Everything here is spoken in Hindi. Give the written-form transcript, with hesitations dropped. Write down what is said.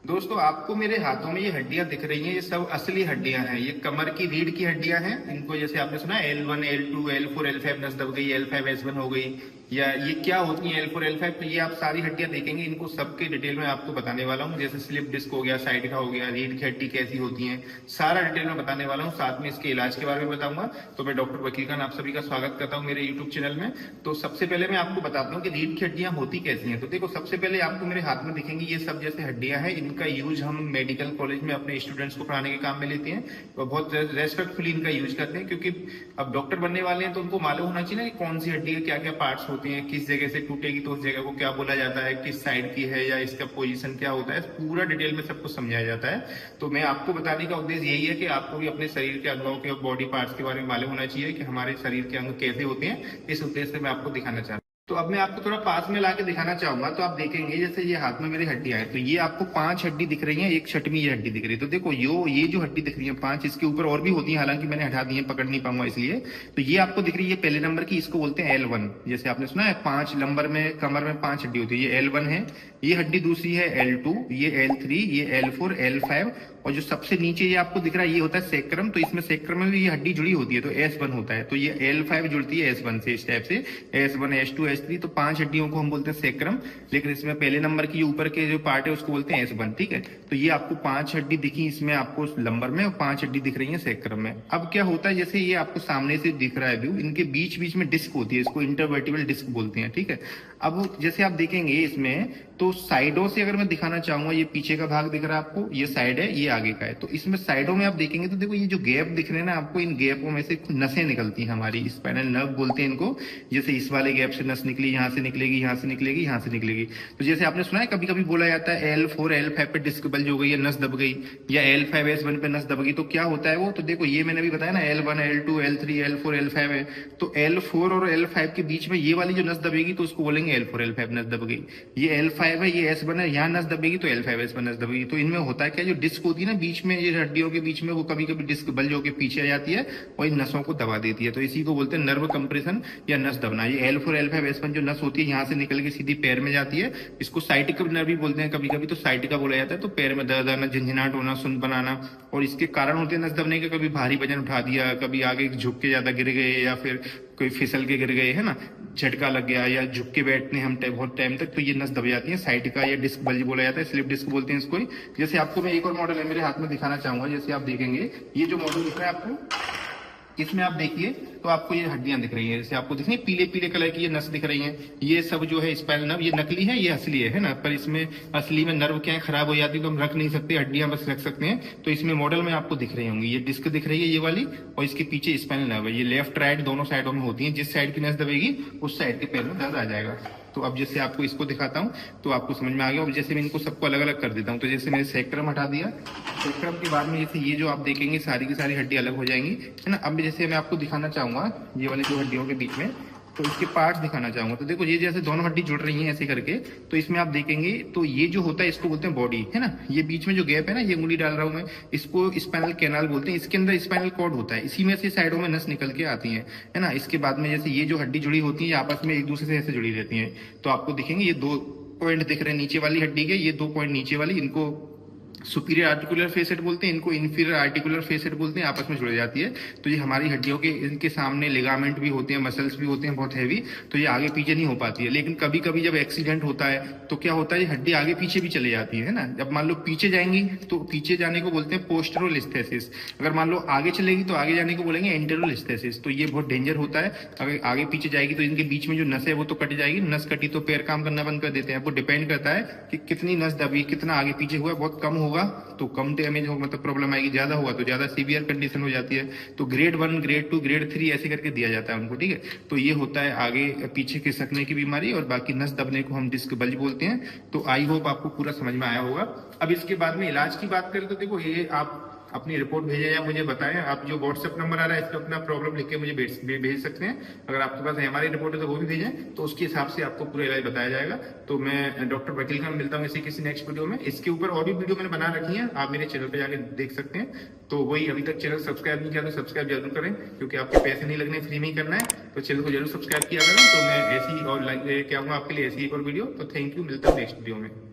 दोस्तों आपको मेरे हाथों में ये हड्डियां दिख रही हैं, ये सब असली हड्डियां हैं। ये कमर की रीढ़ की हड्डियां हैं। इनको जैसे आपने सुना L1 L2 L4 L5 नस दब गई, L5 S1 हो गई, या ये क्या होती है L4 L5। तो ये आप सारी हड्डियां देखेंगे, इनको सबके डिटेल में आपको बताने वाला हूँ। जैसे स्लिप डिस्क हो गया, साइड का हो गया, रीढ़ की हड्डी कैसी होती है, सारा डिटेल में बताने वाला हूँ। साथ में इसके इलाज के बारे में बताऊंगा। तो मैं डॉक्टर वकील खान आप सभी का स्वागत करता हूँ मेरे यूट्यूब चैनल में। तो सबसे पहले मैं आपको बताता हूँ कि रीढ़ की हड्डियां होती कैसी हैं। तो देखो, सबसे पहले आपको मेरे हाथ में दिखेंगी ये सब जैसे हड्डियां हैं। इनका यूज हम मेडिकल कॉलेज में अपने स्टूडेंट्स को पढ़ाने के काम में लेते हैं और बहुत रेस्पेक्टफुली इनका यूज करते हैं, क्योंकि अब डॉक्टर बनने वाले हैं तो उनको मालूम होना चाहिए ना कि कौन सी हड्डी के क्या क्या पार्ट्स होते हैं, किस जगह से टूटेगी तो उस जगह को क्या बोला जाता है, किस साइड की है, या इसका पोजीशन क्या होता है, पूरा डिटेल में सबको समझाया जाता है। तो मैं आपको बताने का उद्देश्य यही है कि आपको भी अपने शरीर के अंगों के बॉडी पार्ट्स के बारे में मालूम होना चाहिए कि हमारे शरीर के अंग कैसे होते हैं। इस उद्देश्य से मैं आपको दिखाना चाहता हूँ। तो अब मैं आपको थोड़ा पास में लाके दिखाना चाहूंगा। तो आप देखेंगे जैसे ये हाथ में मेरी हड्डियां हैं, तो ये आपको 5 हड्डी दिख रही हैं, एक छठवीं ये हड्डी दिख रही है। तो देखो ये जो हड्डी दिख रही है 5, इसके ऊपर और भी होती है, हालांकि मैंने हटा दी है, पकड़ नहीं पाऊंगा इसलिए। तो ये आपको दिख रही है पहले नंबर की, इसको बोलते हैं L1। जैसे आपने सुना है 5 नंबर में कमर में 5 हड्डी होती है, ये L1 है। ये हड्डी दूसरी है L2, ये L3, ये L4 L5, और जो सबसे नीचे ये आपको दिख रहा है ये होता है सेक्रम। तो इसमें सेक्रम में भी ये हड्डी जुड़ी होती है, तो S1 होता है। तो ये L5 जुड़ती है S1 से, इस टाइप से S1 S2 S3। तो 5 हड्डियों को हम बोलते हैं सेक्रम, लेकिन इसमें पहले नंबर की ऊपर के जो पार्ट है उसको बोलते हैं S1। ठीक है, तो ये आपको 5 हड्डी दिखी इसमें आपको लंबर में, और 5 हड्डी दिख रही है सेक्रम में। अब क्या होता है, जैसे ये आपको सामने से दिख रहा है व्यू, इनके बीच बीच में डिस्क होती है, इसको इंटरवर्टिबल डिस्क बोलते हैं। ठीक है, अब जैसे आप देखेंगे इसमें, तो साइडों से अगर मैं दिखाना चाहूंगा, ये पीछे का भाग दिख रहा है आपको, ये साइड है, ये आगे का है। तो इसमें साइडों में आप देखेंगे तो देखो ये जो गैप दिख रहे हैं ना आपको, इन गैपों में से नसें निकलती हैं, हमारी स्पाइनल नर्व बोलते हैं इनको। जैसे इस वाले गैप से नस निकली, यहाँ से निकलेगी, यहाँ से निकलेगी, यहाँ से निकलेगी। तो जैसे आपने सुना है कभी कभी बोला जाता है L4 L5 पे डिस्क बल्ज हो गई है, नस दब गई, या L5 S1 पे नस दब गई। तो क्या होता है वो, तो देखो ये मैंने अभी बताया ना L1 L2 L3 L4 L5 है। तो L4 और L5 के बीच में ये वाली जो नस दबेगी तो उसको बोलेंगे L4 L5 नस दब गई। ये L5 है, ये S1 है, यहाँ नस दबेगी तो L5 S1 नस दबेगी। तो इनमें होता है क्या, जो डिस्क होती है ना बीच में, ये हड्डियों के बीच में, वो कभी कभी डिस्क बल्ज होकर पीछे आ जाती है और इन नसों को दबा देती है। तो इसी को बोलते हैं नर्व कंप्रेशन या नस दबना। ये L4 L5 S1 जो नस होती है यहाँ से निकल के सीधी पैर में जाती है, इसको साइटिक नर्व भी बोलते हैं कभी कभी, तो साइटिका बोला जाता है। तो पैर में दर्द आना, झंझनाट होना, सुन बनाना, और इसके कारण होते हैं नस दबने के, कभी भारी वजन उठा दिया, कभी आगे झुक के ज्यादा गिर गए, या फिर कोई फिसल के गिर गए, है ना, झटका लग गया, या झुक के बैठने हम बहुत टाइम तक, तो ये नस दब जाती है। साइड का ये डिस्क बल्ज बोला जाता है, स्लिप डिस्क बोलते हैं इसको। जैसे आपको मैं एक और मॉडल है मेरे हाथ में दिखाना चाहूंगा। जैसे आप देखेंगे ये जो मॉडल दिख रहा है आपको, इसमें आप देखिए तो आपको ये हड्डियां दिख रही हैं। जैसे आपको दिख रही है पीले पीले कलर की ये नस दिख रही हैं। ये सब जो है स्पाइनल नर्व, ये नकली है, ये असली है ना। पर इसमें असली में नर्व क्या है, खराब हो जाती है तो हम रख नहीं सकते, हड्डियां बस रख सकते हैं। तो इसमें मॉडल में आपको दिख रही होंगी, ये डिस्क दिख रही है ये वाली, और इसके पीछे स्पाइनल नर्व है। ये लेफ्ट राइट दोनों साइडों में होती है, जिस साइड की नस दबेगी उस साइड के पैर में दर्द आ जाएगा। तो अब जैसे आपको इसको दिखाता हूँ तो आपको समझ में आ गया। अब जैसे मैं इनको सबको अलग अलग कर देता हूँ, तो जैसे मैंने सेक्रम हटा दिया, सेक्रम के बाद में जैसे ये जो आप देखेंगे सारी की सारी हड्डी अलग हो जाएंगी, है ना। अब जैसे मैं आपको दिखाना चाहूंगा ये वाली जो हड्डियों के बीच में, तो इसके पार्ट्स दिखाना चाहूंगा। तो देखो ये जैसे दोनों हड्डी जुड़ रही हैं ऐसे करके, तो इसमें आप देखेंगे तो ये जो होता है इसको बोलते हैं बॉडी, है ना। ये बीच में जो गैप है ना, ये उंगली डाल रहा हूं मैं, इसको स्पाइनल कैनाल बोलते हैं। इसके अंदर स्पाइनल कॉर्ड होता है, इसी में से साइडों में नस निकल के आती है ना। इसके बाद में जैसे ये जो हड्डी जुड़ी होती है, ये आपस में एक दूसरे से ऐसे जुड़ी रहती है। तो आपको दिखेंगे ये 2 पॉइंट दिख रहे हैं नीचे वाली हड्डी के, ये 2 पॉइंट नीचे वाली, इनको सुपीरियर आर्टिकुलर फेसेट बोलते हैं, इनको इन्फीरियर आर्टिकुलर फेसेट बोलते हैं, आपस में जुड़ जाती है। तो ये हमारी हड्डियों के, इनके सामने लिगामेंट भी होते हैं, मसल्स भी होते हैं बहुत हैवी, तो ये आगे पीछे नहीं हो पाती है। लेकिन कभी कभी जब एक्सीडेंट होता है तो क्या होता है, ये हड्डी आगे पीछे भी चले जाती है ना। जब मान लो पीछे जाएंगी तो पीछे जाने को बोलते हैं पोस्टेरोलिस्थेसिस, अगर मान लो आगे चलेगी तो आगे जाने को बोलेंगे एंटेरोलिस्थेसिस। तो ये बहुत डेंजर होता है। अगर आगे पीछे जाएगी तो इनके बीच में जो नस है वो तो कट जाएगी, नस कटी तो पैर काम करना बंद कर देते हैं। वो डिपेंड करता है कि कितनी नस दबी, कितना आगे पीछे हुआ। बहुत कम होगा तो कम डैमेज हो, मतलब प्रॉब्लम आएगी, ज्यादा हुआ तो ज्यादा सीवियर कंडीशन हो जाती है। तो ग्रेड 1 ग्रेड 2 ग्रेड 3 ऐसे करके दिया जाता है उनको। ठीक है, तो ये होता है आगे पीछे खिसकने की बीमारी, और बाकी नस दबने को हम डिस्क बल्ज बोलते हैं। तो आई होप आपको पूरा समझ में आया होगा। अब इसके बाद में इलाज की बात करें तो देखो, ये आप अपनी रिपोर्ट भेजें या मुझे बताएं। आप जो व्हाट्सएप नंबर आ रहा है इस पर अपना प्रॉब्लम लिख के मुझे भेज सकते हैं। अगर आपके पास हमारी रिपोर्ट है तो वो भी भेजें, तो उसके हिसाब से आपको पूरा इलाज बताया जाएगा। तो मैं डॉक्टर वकील खान मिलता हूँ इसी किसी नेक्स्ट वीडियो में। इसके ऊपर और भी वीडियो मैंने बना रखी है, आप मेरे चैनल पे जाके देख सकते हैं। तो वही, अभी तक चैनल सब्सक्राइब नहीं किया तो सब्सक्राइब जरूर करें, क्योंकि आपके पैसे नहीं लगने, फ्री में ही करना है। तो चैनल को जरूर सब्सक्राइब किया करें। तो मैं ऐसी और क्या हूँ आपके लिए, ऐसी एक और वीडियो। तो थैंक यू, मिलता हूँ नेक्स्ट वीडियो में।